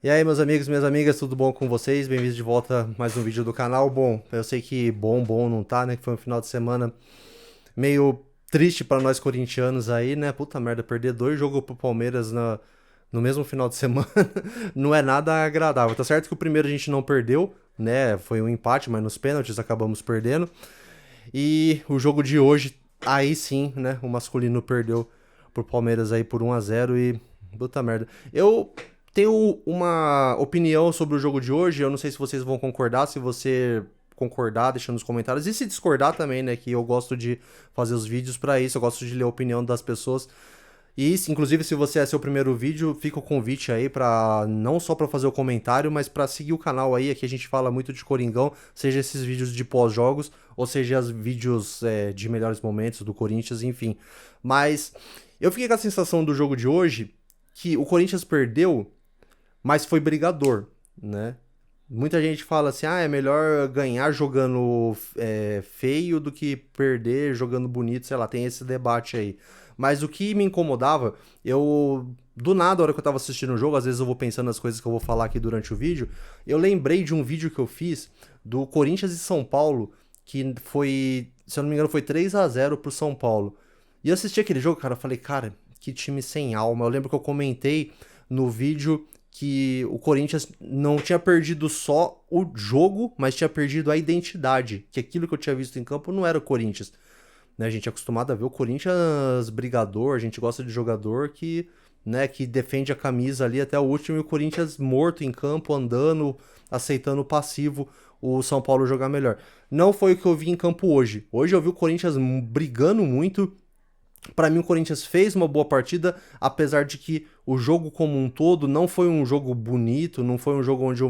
E aí, meus amigos, minhas amigas, tudo bom com vocês? Bem-vindos de volta a mais um vídeo do canal. Bom, eu sei que bom não tá, né? Que foi um final de semana meio triste pra nós corintianos aí, né? Puta merda, perder dois jogos pro Palmeiras no mesmo final de semana não é nada agradável. Tá certo que o primeiro a gente não perdeu, né? Foi um empate, mas nos pênaltis acabamos perdendo. E o jogo de hoje, aí sim, né? O masculino perdeu pro Palmeiras aí por 1-0 e. Puta merda. Eu tenho uma opinião sobre o jogo de hoje. Eu não sei se vocês vão concordar. Se você concordar, deixa nos comentários. E se discordar também, né? Que eu gosto de fazer os vídeos pra isso. Eu gosto de ler a opinião das pessoas. E, inclusive, se você é seu primeiro vídeo, fica o convite aí para não só para fazer o comentário, mas para seguir o canal aí. Aqui a gente fala muito de Coringão, seja esses vídeos de pós-jogos, ou seja os vídeos de melhores momentos do Corinthians, enfim. Mas eu fiquei com a sensação do jogo de hoje que o Corinthians perdeu, mas foi brigador, né? Muita gente fala assim, é melhor ganhar jogando feio do que perder jogando bonito, sei lá, tem esse debate aí. Mas o que me incomodava, do nada, a hora que eu tava assistindo o jogo, às vezes eu vou pensando nas coisas que eu vou falar aqui durante o vídeo, eu lembrei de um vídeo que eu fiz do Corinthians e São Paulo, que foi, se eu não me engano, foi 3-0 pro São Paulo. E eu assisti aquele jogo, cara, eu falei, cara, que time sem alma. Eu lembro que eu comentei no vídeo que o Corinthians não tinha perdido só o jogo, mas tinha perdido a identidade. Que aquilo que eu tinha visto em campo não era o Corinthians. Né? A gente é acostumado a ver o Corinthians brigador, a gente gosta de jogador que, né, que defende a camisa ali até o último e o Corinthians morto em campo, andando, aceitando o passivo, o São Paulo jogar melhor. Não foi o que eu vi em campo hoje. Hoje eu vi o Corinthians brigando muito. Para mim, o Corinthians fez uma boa partida, apesar de que o jogo como um todo não foi um jogo bonito, não foi um jogo onde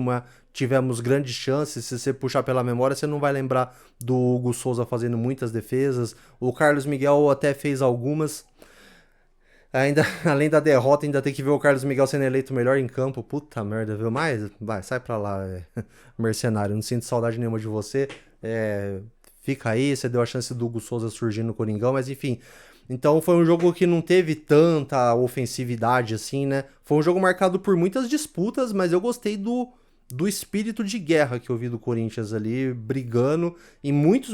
tivemos grandes chances. Se você puxar pela memória, você não vai lembrar do Hugo Souza fazendo muitas defesas. O Carlos Miguel até fez algumas. Ainda, além da derrota, ainda tem que ver o Carlos Miguel sendo eleito melhor em campo. Puta merda, viu? Mas, vai, sai pra lá, mercenário. Não sinto saudade nenhuma de você. Fica aí, você deu a chance do Hugo Souza surgir no Coringão, mas enfim. Então foi um jogo que não teve tanta ofensividade assim, né? Foi um jogo marcado por muitas disputas, mas eu gostei do espírito de guerra que eu vi do Corinthians ali, brigando em muitos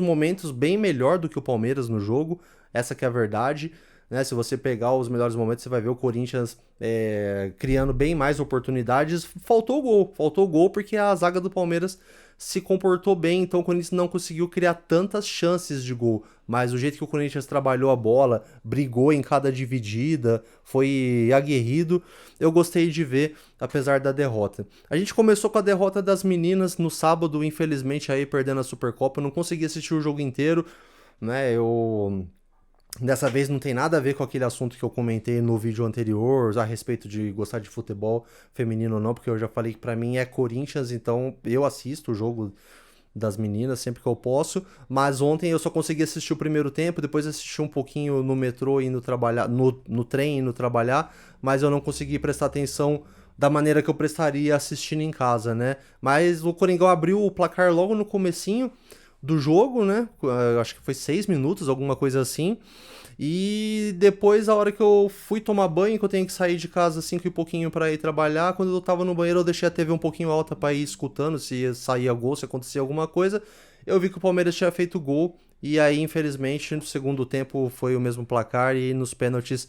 momentos bem melhor do que o Palmeiras no jogo. Essa que é a verdade. Né? Se você pegar os melhores momentos, você vai ver o Corinthians criando bem mais oportunidades. Faltou gol porque a zaga do Palmeiras se comportou bem, então o Corinthians não conseguiu criar tantas chances de gol. Mas o jeito que o Corinthians trabalhou a bola, brigou em cada dividida, foi aguerrido, eu gostei de ver, apesar da derrota. A gente começou com a derrota das meninas no sábado, infelizmente aí perdendo a Supercopa, eu não consegui assistir o jogo inteiro, né? Dessa vez não tem nada a ver com aquele assunto que eu comentei no vídeo anterior a respeito de gostar de futebol feminino ou não, porque eu já falei que pra mim é Corinthians, então eu assisto o jogo das meninas sempre que eu posso, mas ontem eu só consegui assistir o primeiro tempo, depois assisti um pouquinho no metrô indo trabalhar, no trem indo trabalhar, mas eu não consegui prestar atenção da maneira que eu prestaria assistindo em casa, né? Mas o Coringão abriu o placar logo no comecinho do jogo, né? Acho que foi 6 minutos, alguma coisa assim. E depois, a hora que eu fui tomar banho, que eu tenho que sair de casa 5 e pouquinho pra ir trabalhar, quando eu tava no banheiro eu deixei a TV um pouquinho alta pra ir escutando se saía gol, se acontecia alguma coisa. Eu vi que o Palmeiras tinha feito gol, e aí, infelizmente, no segundo tempo foi o mesmo placar, e nos pênaltis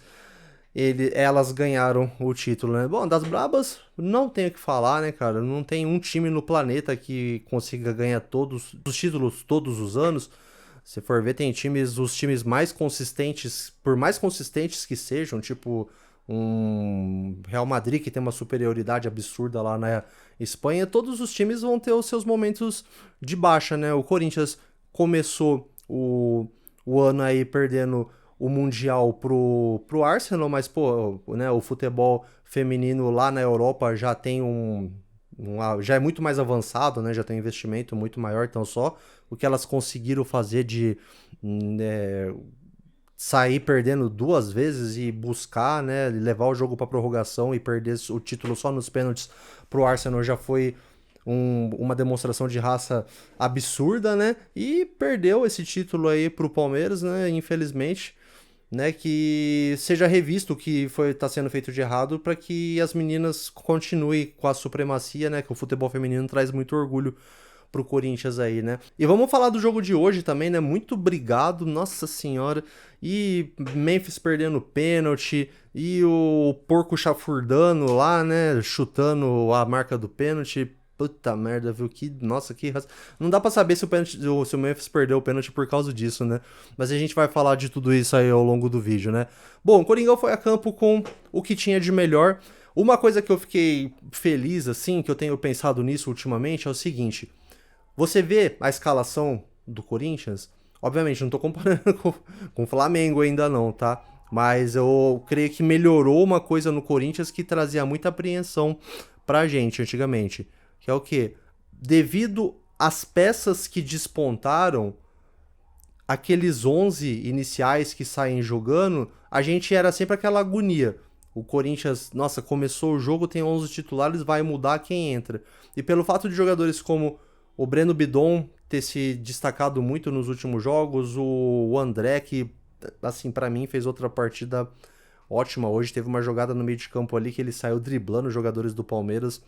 elas ganharam o título, né? Bom, das Brabas, não tenho o que falar, né, cara? Não tem um time no planeta que consiga ganhar todos os títulos todos os anos. Se for ver, tem os times mais consistentes, por mais consistentes que sejam, tipo um Real Madrid que tem uma superioridade absurda lá na Espanha, todos os times vão ter os seus momentos de baixa, né? O Corinthians começou o ano aí perdendo o Mundial pro Arsenal, mas, pô, né, o futebol feminino lá na Europa já tem já é muito mais avançado, né? Já tem um investimento muito maior, então só o que elas conseguiram fazer de sair perdendo duas vezes e buscar, né, levar o jogo para prorrogação e perder o título só nos pênaltis pro Arsenal já foi uma demonstração de raça absurda, né? E perdeu esse título aí pro Palmeiras, né? Infelizmente. né, que seja revisto o que tá sendo feito de errado para que as meninas continuem com a supremacia, né, que o futebol feminino traz muito orgulho pro Corinthians aí, né? E vamos falar do jogo de hoje também, né? Muito obrigado, nossa senhora. E Memphis perdendo pênalti, e o porco chafurdando lá, né? Chutando a marca do pênalti. Puta merda, viu? Nossa, que não dá pra saber se se o Memphis perdeu o pênalti por causa disso, né? Mas a gente vai falar de tudo isso aí ao longo do vídeo, né? Bom, o Coringão foi a campo com o que tinha de melhor. Uma coisa que eu fiquei feliz, assim, que eu tenho pensado nisso ultimamente, é o seguinte. Você vê a escalação do Corinthians, obviamente não tô comparando com o Flamengo ainda não, tá? Mas eu creio que melhorou uma coisa no Corinthians que trazia muita apreensão pra gente antigamente. Que é o quê? Devido às peças que despontaram, aqueles 11 iniciais que saem jogando, a gente era sempre aquela agonia. O Corinthians, nossa, começou o jogo, tem 11 titulares, vai mudar quem entra. E pelo fato de jogadores como o Breno Bidon ter se destacado muito nos últimos jogos, o André, que, assim, para mim fez outra partida ótima hoje, teve uma jogada no meio de campo ali que ele saiu driblando os jogadores do Palmeiras.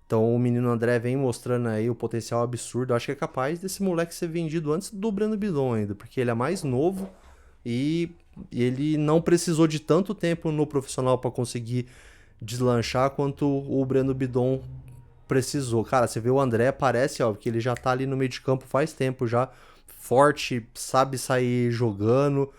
Então o menino André vem mostrando aí o potencial absurdo. Eu acho que é capaz desse moleque ser vendido antes do Breno Bidon ainda, porque ele é mais novo e ele não precisou de tanto tempo no profissional para conseguir deslanchar quanto o Breno Bidon precisou. Cara, você vê o André, parece, ó, que ele já tá ali no meio de campo faz tempo já, forte, sabe sair jogando,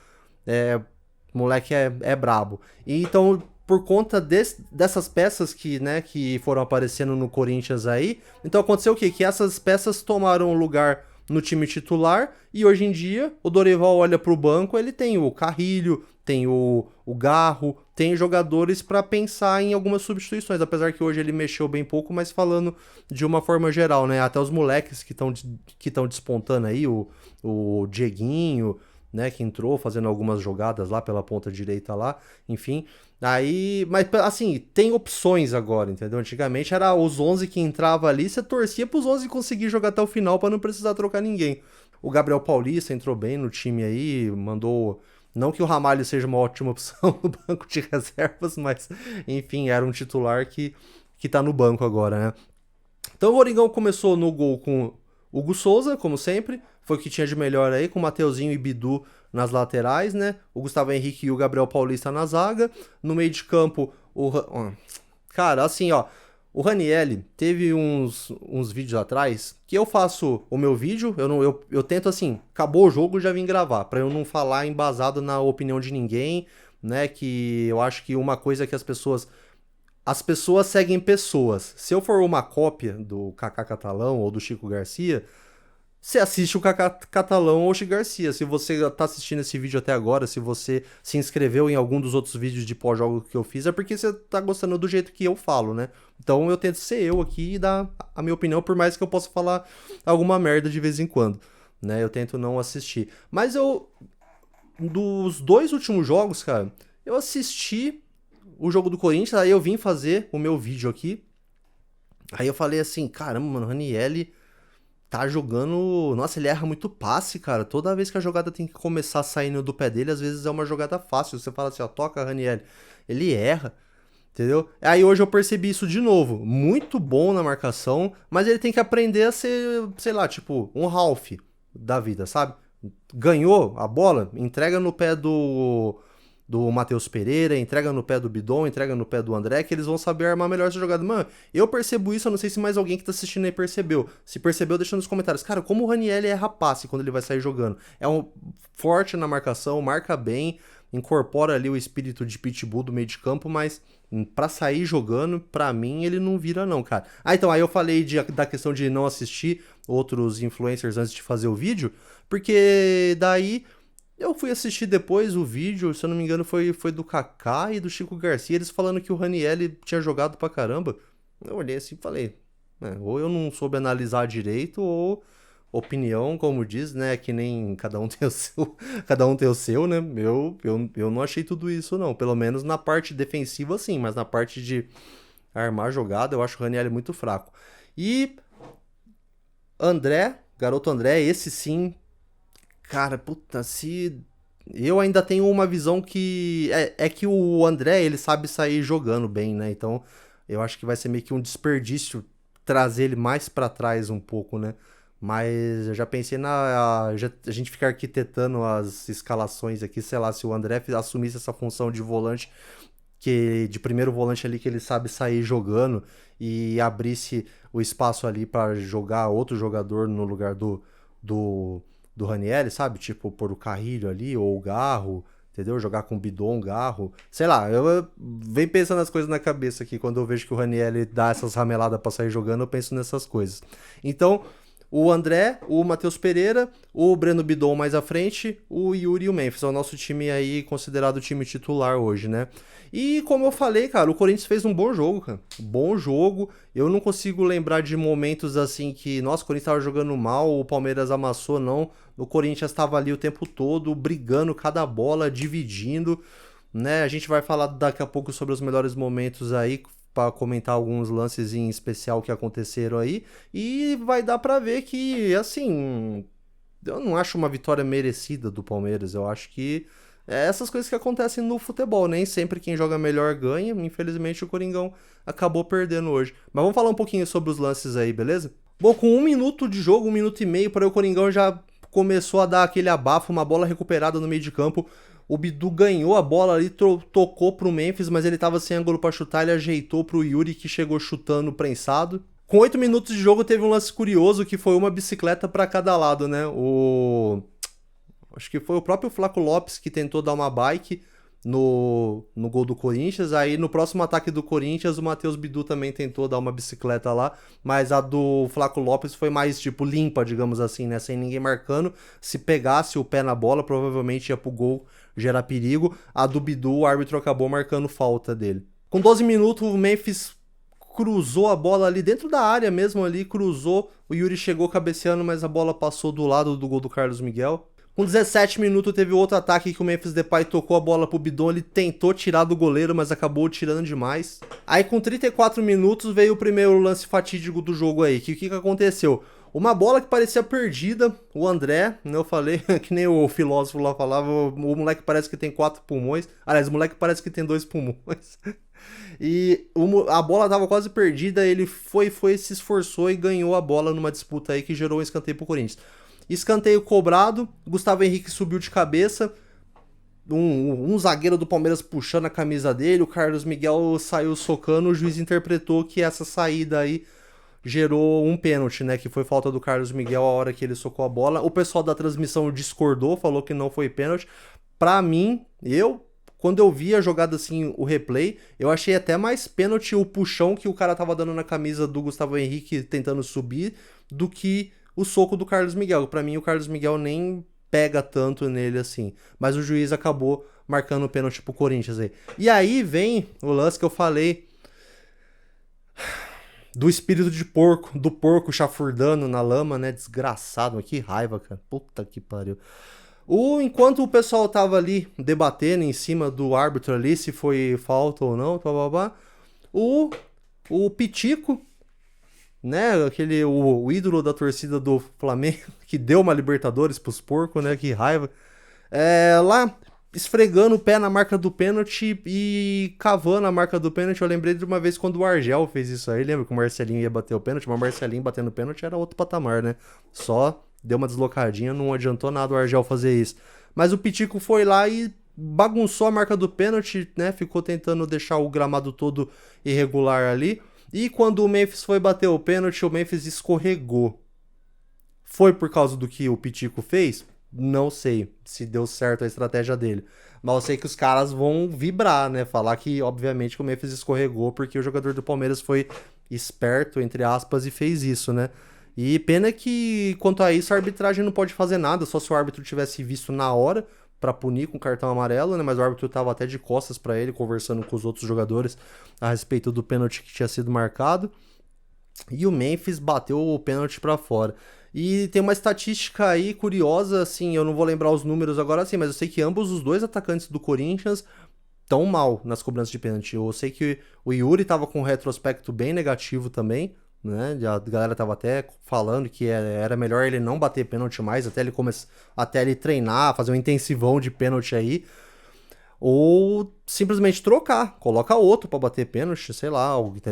moleque é brabo. E então, por conta dessas peças que, né, que foram aparecendo no Corinthians aí, então aconteceu o quê? Que essas peças tomaram lugar no time titular e hoje em dia o Dorival olha pro banco, ele tem o Carrilho, tem o Garro, tem jogadores para pensar em algumas substituições, apesar que hoje ele mexeu bem pouco, mas falando de uma forma geral, né? Até os moleques que estão despontando aí, o Dieguinho, né, que entrou fazendo algumas jogadas lá pela ponta direita lá, enfim. Aí, mas assim, tem opções agora, entendeu? Antigamente era os 11 que entrava ali, você torcia pros 11 conseguir jogar até o final para não precisar trocar ninguém. O Gabriel Paulista entrou bem no time aí, mandou. Não que o Ramalho seja uma ótima opção no banco de reservas, mas enfim, era um titular que tá no banco agora, né? Então o Coringão começou no gol com Hugo Souza, como sempre, foi o que tinha de melhor aí, com o Mateuzinho e Bidu nas laterais, né? O Gustavo Henrique e o Gabriel Paulista na zaga. No meio de campo, cara, assim, ó, o Ranielli teve uns vídeos atrás que eu faço o meu vídeo, eu tento assim, acabou o jogo, já vim gravar, pra eu não falar embasado na opinião de ninguém, né? Que eu acho que uma coisa que as pessoas seguem pessoas. Se eu for uma cópia do Kaká Catalão ou do Chico Garcia, você assiste o Kaká Catalão ou o Chico Garcia. Se você tá assistindo esse vídeo até agora, se você se inscreveu em algum dos outros vídeos de pós-jogo que eu fiz, é porque você tá gostando do jeito que eu falo, né? Então eu tento ser eu aqui e dar a minha opinião, por mais que eu possa falar alguma merda de vez em quando, né? Eu tento não assistir. Mas dos dois últimos jogos, cara, eu assisti o jogo do Corinthians, aí eu vim fazer o meu vídeo aqui. Aí eu falei assim, caramba, mano, o Ranielli tá jogando. Nossa, ele erra muito passe, cara. Toda vez que a jogada tem que começar saindo do pé dele, às vezes é uma jogada fácil. Você fala assim, ó, toca, Ranielli. Ele erra, entendeu? Aí hoje eu percebi isso de novo. Muito bom na marcação, mas ele tem que aprender a ser, sei lá, tipo, um Ralph da vida, sabe? Ganhou a bola, entrega no pé do Matheus Pereira, entrega no pé do Bidon, entrega no pé do André, que eles vão saber armar melhor essa jogada. Mano, eu percebo isso, eu não sei se mais alguém que tá assistindo aí percebeu. Se percebeu, deixa nos comentários. Cara, como o Ranielli é rapaz quando ele vai sair jogando. É um forte na marcação, marca bem, incorpora ali o espírito de pitbull do meio de campo, mas pra sair jogando, pra mim, ele não vira não, cara. Ah, então, aí eu falei da questão de não assistir outros influencers antes de fazer o vídeo, porque daí eu fui assistir depois o vídeo, se eu não me engano, foi do Kaká e do Chico Garcia, eles falando que o Ranielli tinha jogado pra caramba. Eu olhei assim e falei, ou eu não soube analisar direito, ou opinião, como diz, né? Que nem cada um tem o seu, cada um tem o seu, né? Eu não achei tudo isso, não. Pelo menos na parte defensiva, sim, mas na parte de armar jogada, eu acho o Ranielli muito fraco. E André, garoto André, esse sim. Cara, puta, se Eu ainda tenho uma visão que é que o André, ele sabe sair jogando bem, né? Então, eu acho que vai ser meio que um desperdício trazer ele mais pra trás um pouco, né? Mas eu já pensei a gente ficar arquitetando as escalações aqui, sei lá, se o André assumisse essa função de volante, que de primeiro volante ali que ele sabe sair jogando e abrisse o espaço ali pra jogar outro jogador no lugar do do Ranieri, sabe? Tipo, pôr o Carrilho ali, ou o Garro, entendeu? Jogar com o Bidon, Garro. Sei lá, eu venho pensando as coisas na cabeça aqui. Quando eu vejo que o Ranieri dá essas rameladas pra sair jogando, eu penso nessas coisas. Então, o André, o Matheus Pereira, o Breno Bidon mais à frente, o Yuri e o Memphis. É o nosso time aí considerado o time titular hoje, né? E como eu falei, cara, o Corinthians fez um bom jogo, cara. Bom jogo. Eu não consigo lembrar de momentos assim que, nossa, o Corinthians tava jogando mal, o Palmeiras amassou, não. O Corinthians tava ali o tempo todo, brigando cada bola, dividindo, né? A gente vai falar daqui a pouco sobre os melhores momentos aí, para comentar alguns lances em especial que aconteceram aí. E vai dar pra ver que, assim, eu não acho uma vitória merecida do Palmeiras. Eu acho que é essas coisas que acontecem no futebol. Nem sempre quem joga melhor ganha. Infelizmente o Coringão acabou perdendo hoje. Mas vamos falar um pouquinho sobre os lances aí, beleza? Bom, com 1 minuto de jogo, 1 minuto e meio, para o Coringão já começou a dar aquele abafo, uma bola recuperada no meio de campo. O Bidu ganhou a bola ali, tocou pro Memphis, mas ele tava sem ângulo pra chutar, ele ajeitou pro Yuri, que chegou chutando prensado. Com 8 minutos de jogo teve um lance curioso, que foi uma bicicleta pra cada lado, né? Acho que foi o próprio Flaco Lopes que tentou dar uma bike no gol do Corinthians. Aí no próximo ataque do Corinthians, o Matheus Bidu também tentou dar uma bicicleta lá, mas a do Flaco Lopes foi mais tipo limpa, digamos assim, né? Sem ninguém marcando. Se pegasse o pé na bola, provavelmente ia pro gol gerar perigo. A do Bidu, o árbitro acabou marcando falta dele. Com 12 minutos, o Memphis cruzou a bola ali dentro da área mesmo ali, cruzou. O Yuri chegou cabeceando, mas a bola passou do lado do gol do Carlos Miguel. Com 17 minutos teve outro ataque que o Memphis Depay tocou a bola pro Bidon, ele tentou tirar do goleiro, mas acabou tirando demais. Aí com 34 minutos veio o primeiro lance fatídico do jogo aí. Que aconteceu? Uma bola que parecia perdida, o André, né, eu falei, que nem o filósofo lá falava, o moleque parece que tem 4 pulmões. Aliás, o moleque parece que tem 2 pulmões. E a bola tava quase perdida, ele foi, se esforçou e ganhou a bola numa disputa aí que gerou um escanteio pro Corinthians. Escanteio cobrado, Gustavo Henrique subiu de cabeça, um zagueiro do Palmeiras puxando a camisa dele, o Carlos Miguel saiu socando, o juiz interpretou que essa saída aí gerou um pênalti, né, que foi falta do Carlos Miguel a hora que ele socou a bola. O pessoal da transmissão discordou, falou que não foi pênalti. Pra mim, quando eu vi a jogada assim, o replay, eu achei até mais pênalti o puxão que o cara tava dando na camisa do Gustavo Henrique tentando subir do que o soco do Carlos Miguel. Pra mim, o Carlos Miguel nem pega tanto nele assim. Mas o juiz acabou marcando o pênalti pro Corinthians aí. E aí vem o lance que eu falei do espírito de porco, do porco chafurdando na lama, né? Desgraçado, que raiva, cara. Puta que pariu. Enquanto o pessoal tava ali debatendo em cima do árbitro ali, se foi falta ou não, blá, blá, blá, o Pitico, né, o ídolo da torcida do Flamengo, que deu uma Libertadores pros porcos, né, que raiva, lá esfregando o pé na marca do pênalti e cavando a marca do pênalti. Eu lembrei de uma vez quando o Argel fez isso aí, lembra que o Marcelinho ia bater o pênalti, mas o Marcelinho batendo o pênalti era outro patamar, né, só deu uma deslocadinha, não adiantou nada o Argel fazer isso. Mas o Pitico foi lá e bagunçou a marca do pênalti, né, ficou tentando deixar o gramado todo irregular ali. E quando o Memphis foi bater o pênalti, o Memphis escorregou. Foi por causa do que o Pitico fez? Não sei se deu certo a estratégia dele. Mas eu sei que os caras vão vibrar, né? Falar que, obviamente, que o Memphis escorregou porque o jogador do Palmeiras foi esperto, entre aspas, e fez isso, né? E pena que, quanto a isso, a arbitragem não pode fazer nada, só se o árbitro tivesse visto na hora pra punir com cartão amarelo, né? Mas o árbitro tava até de costas pra ele, conversando com os outros jogadores a respeito do pênalti que tinha sido marcado. E o Memphis bateu o pênalti pra fora. E tem uma estatística aí curiosa, assim, eu não vou lembrar os números agora, assim, mas eu sei que ambos os dois atacantes do Corinthians tão mal nas cobranças de pênalti. Eu sei que o Yuri tava com um retrospecto bem negativo também, né? A galera tava até falando que era melhor ele não bater pênalti mais, até ele treinar, fazer um intensivão de pênalti aí. Ou simplesmente trocar, coloca outro pra bater pênalti, sei lá,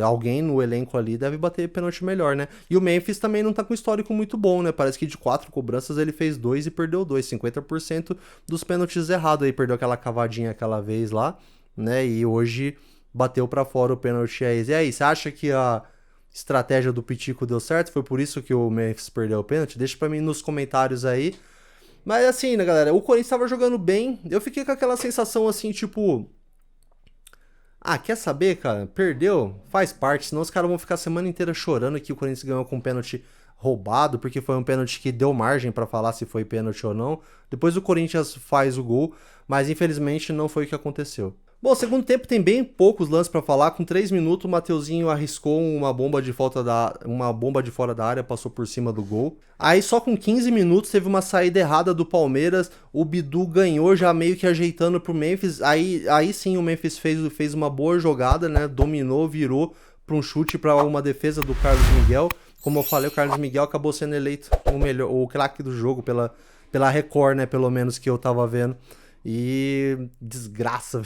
alguém no elenco ali deve bater pênalti melhor, né? E o Memphis também não tá com histórico muito bom, né? Parece que de 4 cobranças ele fez 2 e perdeu 2, 50% dos pênaltis errados aí, perdeu aquela cavadinha aquela vez lá, né? E hoje bateu pra fora o pênalti aí. E aí, você acha que a estratégia do Pitico deu certo? Foi por isso que o Memphis perdeu o pênalti? Deixa pra mim nos comentários aí. Mas assim, né, galera, o Corinthians tava jogando bem, eu fiquei com aquela sensação assim, tipo... Ah, quer saber, cara? Perdeu? Faz parte, senão os caras vão ficar a semana inteira chorando que o Corinthians ganhou com um pênalti roubado, porque foi um pênalti que deu margem pra falar se foi pênalti ou não. Depois o Corinthians faz o gol, mas infelizmente não foi o que aconteceu. Bom, segundo tempo tem bem poucos lances pra falar. Com 3 minutos, o Mateuzinho arriscou uma bomba de fora da área, passou por cima do gol. Aí só com 15 minutos teve uma saída errada do Palmeiras. O Bidu ganhou já meio que ajeitando pro Memphis. Aí sim o Memphis fez uma boa jogada, né? Dominou, virou para um chute para uma defesa do Carlos Miguel. Como eu falei, o Carlos Miguel acabou sendo eleito o craque do jogo pela Record, né? Pelo menos que eu tava vendo. E desgraça,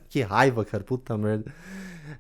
que raiva, cara, puta merda.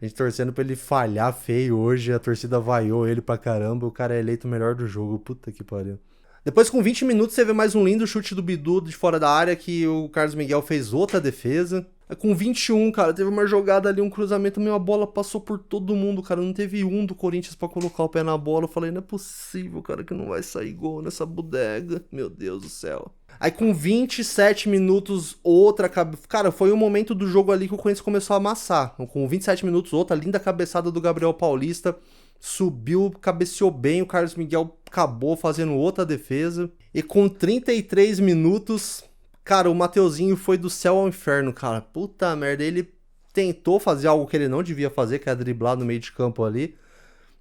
A gente torcendo pra ele falhar feio hoje, a torcida vaiou ele pra caramba, o cara é eleito o melhor do jogo, puta que pariu. Depois, com 20 minutos, você vê mais um lindo chute do Bidu de fora da área, que o Carlos Miguel fez outra defesa. Com 21, cara, teve uma jogada ali, um cruzamento, a bola passou por todo mundo, cara. Não teve um do Corinthians pra colocar o pé na bola. Eu falei, não é possível, cara, que não vai sair gol nessa bodega. Meu Deus do céu. Aí com 27 minutos, outra... Cara, foi um momento do jogo ali que o Corinthians começou a amassar. Com 27 minutos, outra linda cabeçada do Gabriel Paulista. Subiu, cabeceou bem, o Carlos Miguel acabou fazendo outra defesa. E com 33 minutos... Cara, o Mateuzinho foi do céu ao inferno, cara. Puta merda, ele tentou fazer algo que ele não devia fazer, que é driblar no meio de campo ali.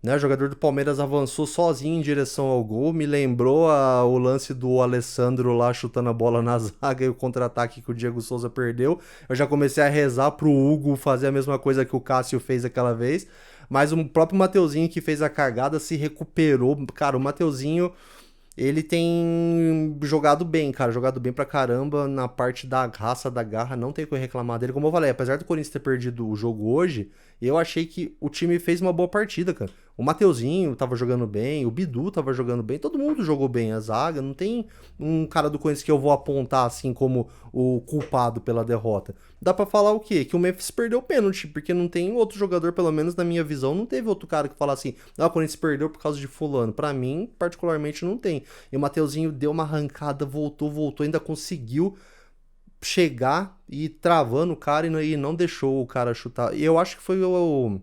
Né, o jogador do Palmeiras avançou sozinho em direção ao gol. Me lembrou o lance do Alessandro lá chutando a bola na zaga e o contra-ataque que o Diego Souza perdeu. Eu já comecei a rezar pro Hugo fazer a mesma coisa que o Cássio fez aquela vez. Mas o próprio Mateuzinho que fez a cagada se recuperou. Cara, o Mateuzinho... Ele tem jogado bem, cara, jogado bem pra caramba na parte da raça, da garra, não tem o que reclamar dele. Como eu falei, apesar do Corinthians ter perdido o jogo hoje, eu achei que o time fez uma boa partida, cara. O Mateuzinho tava jogando bem, o Bidu tava jogando bem, todo mundo jogou bem a zaga, não tem um cara do Corinthians que eu vou apontar assim como o culpado pela derrota. Dá pra falar o quê? Que o Memphis perdeu o pênalti, porque não tem outro jogador, pelo menos na minha visão, não teve outro cara que fala assim, o Corinthians perdeu por causa de fulano. Pra mim, particularmente, não tem. E o Mateuzinho deu uma arrancada, voltou, ainda conseguiu chegar e travando o cara e não deixou o cara chutar. E eu acho que foi o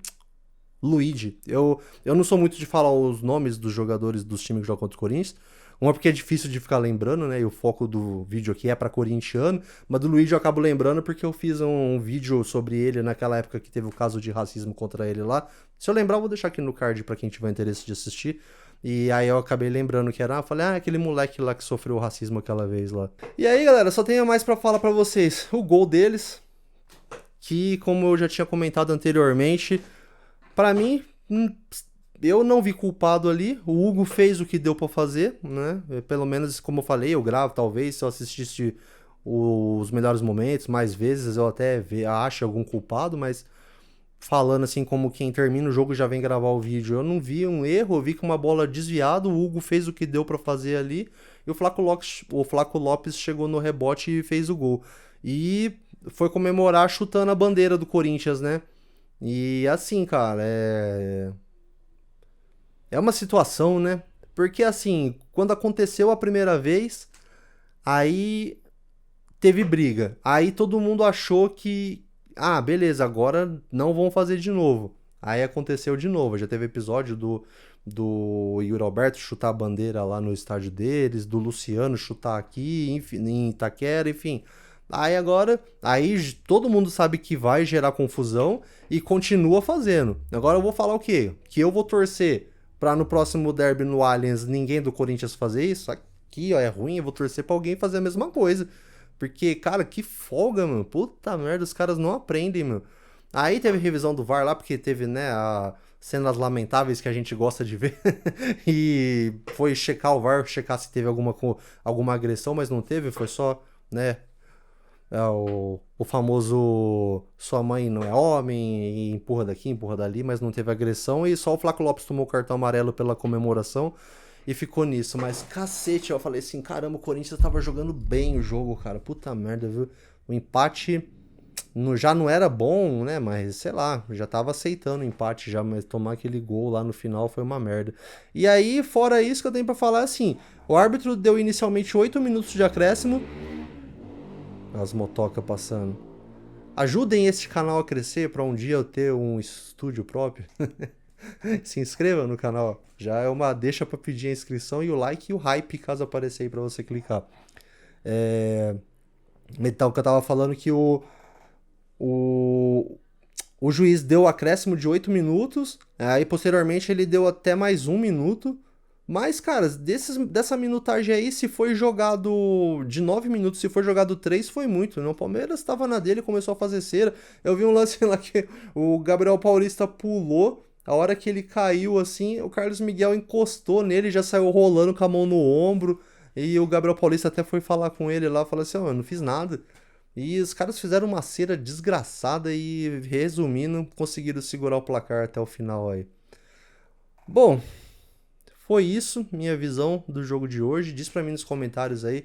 Luigi. Eu não sou muito de falar os nomes dos jogadores dos times que jogam contra o Corinthians. Uma porque é difícil de ficar lembrando, né? E o foco do vídeo aqui é pra corintiano. Mas do Luigi eu acabo lembrando porque eu fiz um vídeo sobre ele naquela época que teve o caso de racismo contra ele lá. Se eu lembrar, eu vou deixar aqui no card pra quem tiver interesse de assistir. E aí eu acabei lembrando que era, eu falei, aquele moleque lá que sofreu racismo aquela vez lá. E aí, galera, só tenho mais pra falar pra vocês. O gol deles, que como eu já tinha comentado anteriormente, pra mim, eu não vi culpado ali. O Hugo fez o que deu pra fazer, né? Pelo menos, como eu falei, eu gravo, talvez, se eu assistisse os melhores momentos mais vezes, eu até acho algum culpado, mas... falando assim como quem termina o jogo já vem gravar o vídeo, eu não vi um erro, eu vi que uma bola desviada, o Hugo fez o que deu pra fazer ali, e o Flaco Lopes chegou no rebote e fez o gol. E foi comemorar chutando a bandeira do Corinthians, né? E assim, cara, é uma situação, né? Porque assim, quando aconteceu a primeira vez, aí teve briga. Aí todo mundo achou que beleza, agora não vão fazer de novo. Aí aconteceu de novo, já teve episódio do Yuri Alberto chutar a bandeira lá no estádio deles, do Luciano chutar aqui, enfim, em Itaquera, enfim. Aí todo mundo sabe que vai gerar confusão e continua fazendo. Agora eu vou falar o quê? Que eu vou torcer pra no próximo derby no Allianz ninguém do Corinthians fazer isso? Aqui, ó, é ruim, eu vou torcer pra alguém fazer a mesma coisa. Porque, cara, que folga, mano. Puta merda, os caras não aprendem, meu. Aí teve revisão do VAR lá, porque teve, né, cenas lamentáveis que a gente gosta de ver. E foi checar o VAR, checar se teve alguma agressão, mas não teve, foi só, né, o famoso sua mãe não é homem, e empurra daqui, empurra dali, mas não teve agressão, e só o Flaco Lopes tomou o cartão amarelo pela comemoração e ficou nisso. Mas cacete, eu falei assim, caramba, o Corinthians tava jogando bem o jogo, cara, puta merda, viu? O empate já não era bom, né, mas sei lá, já tava aceitando o empate já, mas tomar aquele gol lá no final foi uma merda. E aí, fora isso que eu tenho pra falar, assim, o árbitro deu inicialmente 8 minutos de acréscimo. As motocas passando. Ajudem este canal a crescer para um dia eu ter um estúdio próprio. Se inscreva no canal. Já é uma deixa para pedir a inscrição e o like e o hype caso aparecer aí para você clicar. Então, que eu tava falando que o, o juiz deu o acréscimo de 8 minutos, aí posteriormente ele deu até mais 1 minuto. Mas, cara, dessa minutagem aí, se foi jogado de 9 minutos, se foi jogado 3, foi muito, né? O Palmeiras estava na dele, começou a fazer cera. Eu vi um lance lá que o Gabriel Paulista pulou, a hora que ele caiu assim, o Carlos Miguel encostou nele, já saiu rolando com a mão no ombro. E o Gabriel Paulista até foi falar com ele lá, falou assim, ó, eu não fiz nada. E os caras fizeram uma cera desgraçada e, resumindo, conseguiram segurar o placar até o final aí. Bom, foi isso, minha visão do jogo de hoje. Diz pra mim nos comentários aí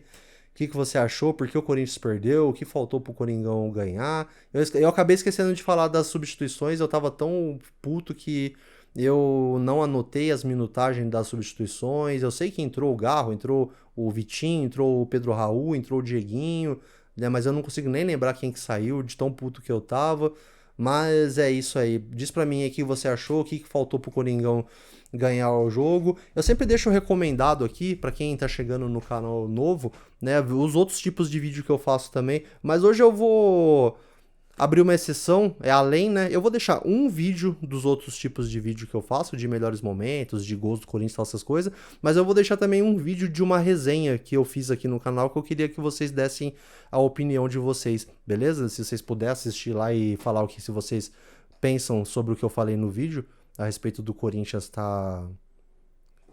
o que você achou, por que o Corinthians perdeu, o que faltou pro Coringão ganhar. Eu acabei esquecendo de falar das substituições, eu tava tão puto que eu não anotei as minutagens das substituições. Eu sei que entrou o Garro, entrou o Vitinho, entrou o Pedro Raul, entrou o Dieguinho, né, mas eu não consigo nem lembrar quem que saiu, de tão puto que eu tava. Mas é isso aí. Diz pra mim aí o que você achou, o que faltou pro Coringão ganhar o jogo. Eu sempre deixo recomendado aqui para quem tá chegando no canal novo, né, os outros tipos de vídeo que eu faço também, mas hoje eu vou abrir uma exceção, além, né, eu vou deixar um vídeo dos outros tipos de vídeo que eu faço, de melhores momentos, de gols do Corinthians, essas coisas, mas eu vou deixar também um vídeo de uma resenha que eu fiz aqui no canal, que eu queria que vocês dessem a opinião de vocês, beleza? Se vocês puderem assistir lá e falar o que se vocês pensam sobre o que eu falei no vídeo, a respeito do Corinthians tá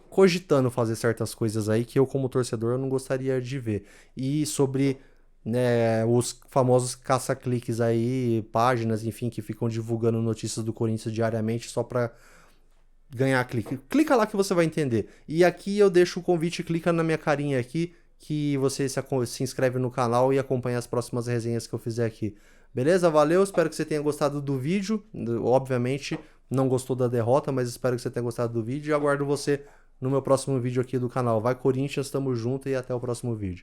cogitando fazer certas coisas aí que eu, como torcedor, eu não gostaria de ver. E sobre, né, os famosos caça-cliques aí, páginas, enfim, que ficam divulgando notícias do Corinthians diariamente só pra ganhar clique. Clica lá que você vai entender. E aqui eu deixo o convite, clica na minha carinha aqui, que você se inscreve no canal e acompanha as próximas resenhas que eu fizer aqui. Beleza? Valeu, espero que você tenha gostado do vídeo. Obviamente, não gostou da derrota, mas espero que você tenha gostado do vídeo e aguardo você no meu próximo vídeo aqui do canal. Vai Corinthians, tamo junto e até o próximo vídeo.